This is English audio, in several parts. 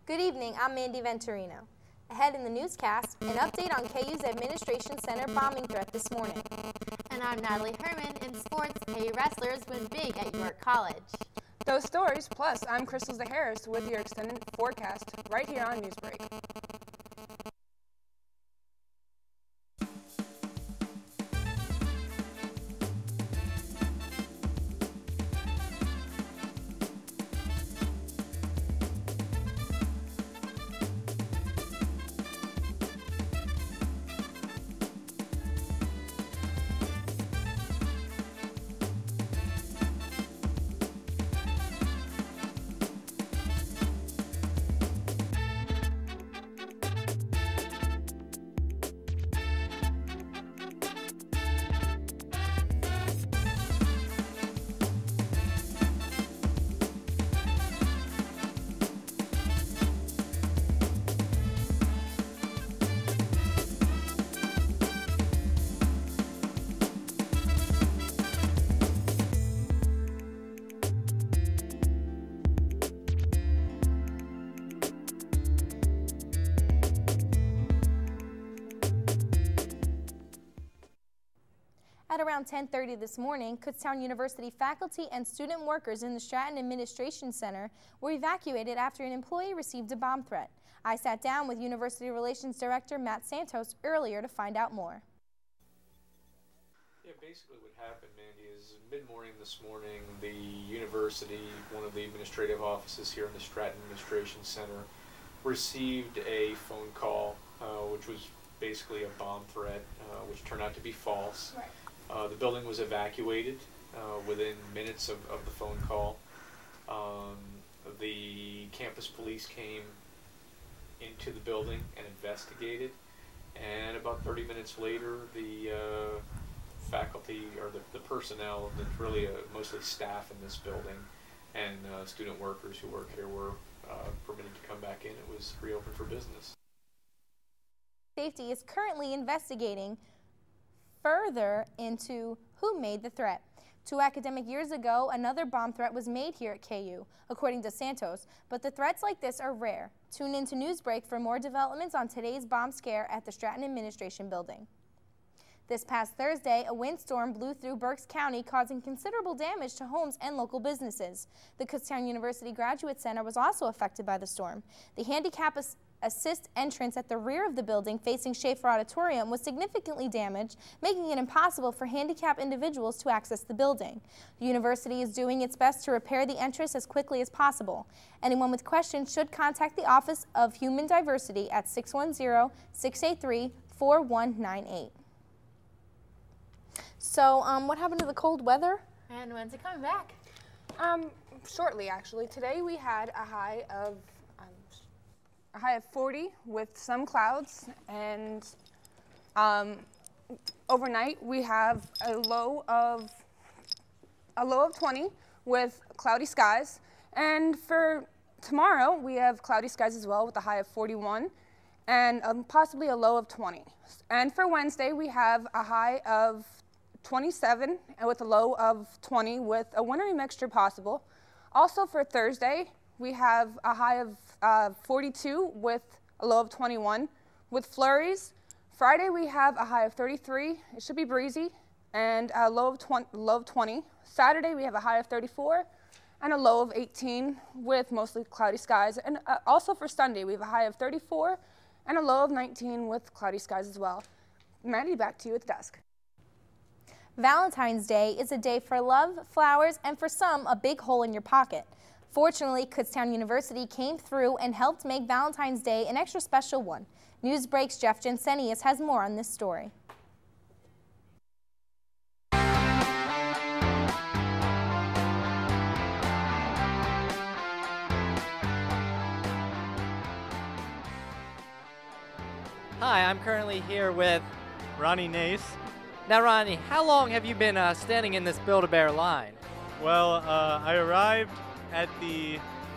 Good evening, I'm Mandy Venturino. Ahead in the newscast, an update on KU's Administration Center bombing threat this morning. And I'm Natalie Herman. In sports, KU wrestlers win big at York College. Those stories, plus I'm Crystal Zaharis with your extended forecast right here on Newsbreak. At around 10:30 this morning, Kutztown University faculty and student workers in the Stratton Administration Center were evacuated after an employee received a bomb threat. I sat down with University Relations Director Matt Santos earlier to find out more. Yeah, basically what happened, Mandy, is mid-morning this morning, the university, one of the administrative offices here in the Stratton Administration Center, received a phone call, which was basically a bomb threat, which turned out to be false. Right. The building was evacuated within minutes of the phone call. The campus police came into the building and investigated, and about 30 minutes later, the faculty, or the personnel, that's really mostly staff in this building, and student workers who work here were permitted to come back in. It was reopened for business. Safety is currently investigating further into who made the threat. 2 academic years ago, another bomb threat was made here at KU, according to Santos, but the threats like this are rare. Tune in to Newsbreak for more developments on today's bomb scare at the Stratton Administration Building. This past Thursday, a windstorm blew through Berks County, causing considerable damage to homes and local businesses. The Kutztown University Graduate Center was also affected by the storm. The handicap assist entrance at the rear of the building facing Schaefer Auditorium was significantly damaged, making it impossible for handicapped individuals to access the building. The university is doing its best to repair the entrance as quickly as possible. Anyone with questions should contact the Office of Human Diversity at 610-683-4198. So, what happened to the cold weather? And when's it coming back? Shortly, actually. Today we had a high of 40 with some clouds, and overnight we have a low of 20 with cloudy skies, and for tomorrow we have cloudy skies as well with a high of 41 and possibly a low of 20. And for Wednesday we have a high of 27 and with a low of 20 with a wintry mixture possible. Also for Thursday we have a high of 42 with a low of 21 with flurries. Friday we have a high of 33. It should be breezy, and a low of 20. Saturday we have a high of 34 and a low of 18 with mostly cloudy skies. And also for Sunday we have a high of 34 and a low of 19 with cloudy skies as well. Mandy, back to you at the desk. Valentine's Day is a day for love, flowers, and for some, a big hole in your pocket. Fortunately, Kutztown University came through and helped make Valentine's Day an extra special one. Newsbreak's Jeff Jensenius has more on this story. Hi, I'm currently here with Ronnie Nace. Now, Ronnie, how long have you been standing in this Build-A-Bear line? Well, I arrived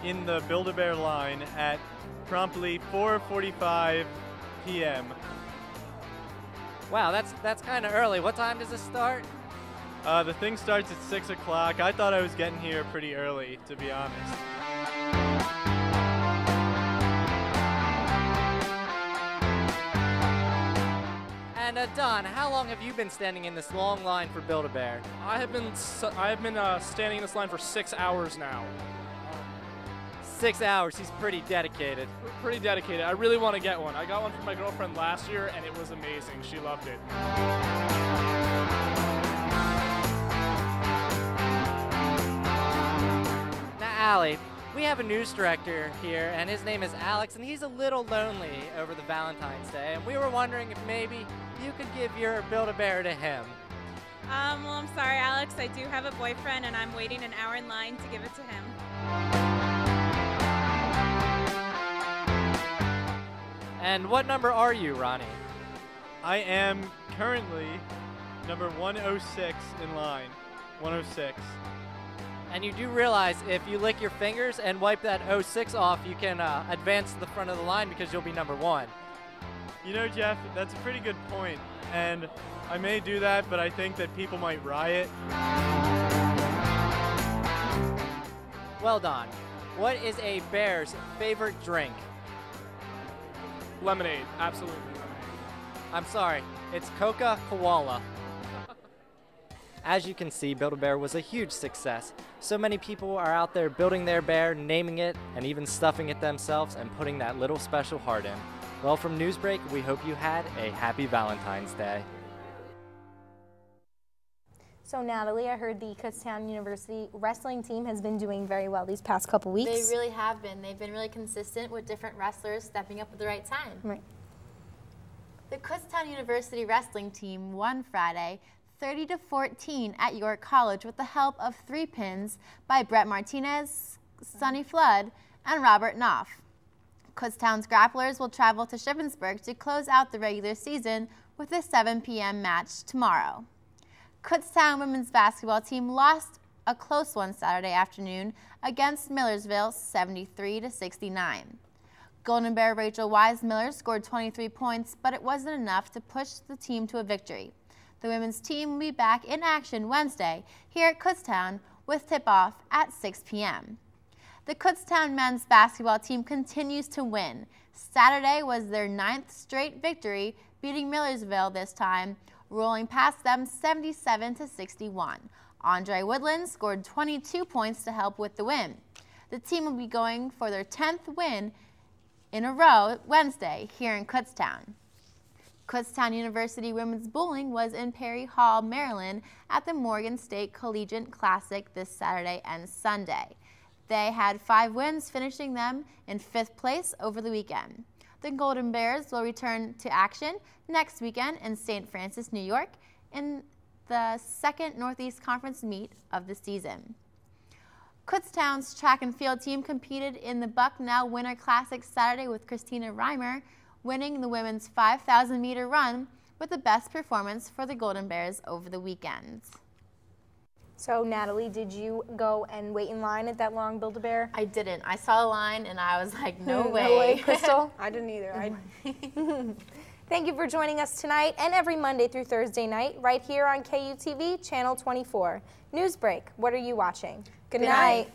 in the Build-A-Bear line at promptly 4:45 p.m. Wow, that's kind of early. What time does this start? The thing starts at 6 o'clock. I thought I was getting here pretty early, to be honest. Don, how long have you been standing in this long line for Build-A-Bear? I have been standing in this line for 6 hours now. 6 hours. He's pretty dedicated. Pretty dedicated. I really want to get one. I got one for my girlfriend last year, and it was amazing. She loved it. Now, Allie, we have a news director here, and his name is Alex, and he's a little lonely over the Valentine's Day, and we were wondering if maybe you could give your Build-A-Bear to him. Well, I'm sorry, Alex. I do have a boyfriend, and I'm waiting an hour in line to give it to him. And what number are you, Ronnie? I am currently number 106 in line. 106. And you do realize if you lick your fingers and wipe that 06 off, you can advance to the front of the line because you'll be number 1. You know, Jeff, that's a pretty good point. And I may do that, but I think that people might riot. Well done. What is a bear's favorite drink? Lemonade. Absolutely lemonade. I'm sorry, it's Coca-Cola. As you can see, Build-A-Bear was a huge success. So many people are out there building their bear, naming it, and even stuffing it themselves and putting that little special heart in. Well, from Newsbreak, we hope you had a happy Valentine's Day. So Natalie, I heard the Kutztown University wrestling team has been doing very well these past couple weeks. They really have been. They've been really consistent with different wrestlers stepping up at the right time. Right. The Kutztown University wrestling team won Friday 30-14 at York College with the help of 3 pins by Brett Martinez, Sonny Flood, and Robert Knopf. Kutztown's grapplers will travel to Shippensburg to close out the regular season with a 7 p.m. match tomorrow. Kutztown women's basketball team lost a close one Saturday afternoon against Millersville 73-69. Golden Bear Rachel Wise Miller scored 23 points, but it wasn't enough to push the team to a victory. The women's team will be back in action Wednesday here at Kutztown with tip-off at 6 p.m. The Kutztown men's basketball team continues to win. Saturday was their 9th straight victory, beating Millersville this time, rolling past them 77-61. Andre Woodland scored 22 points to help with the win. The team will be going for their 10th win in a row Wednesday here in Kutztown. Kutztown University Women's Bowling was in Perry Hall, Maryland at the Morgan State Collegiate Classic this Saturday and Sunday. They had 5 wins, finishing them in 5th place over the weekend. The Golden Bears will return to action next weekend in St. Francis, New York, in the 2nd Northeast Conference meet of the season. Kutztown's track and field team competed in the Bucknell Winter Classic Saturday with Christina Reimer, winning the women's 5,000-meter run with the best performance for the Golden Bears over the weekend. So Natalie, did you go and wait in line at that long Build-A-Bear? I didn't. I saw the line and I was like, no way. No way, Crystal? I didn't either. Thank you for joining us tonight and every Monday through Thursday night right here on KUTV Channel 24. Newsbreak, what are you watching? Good night.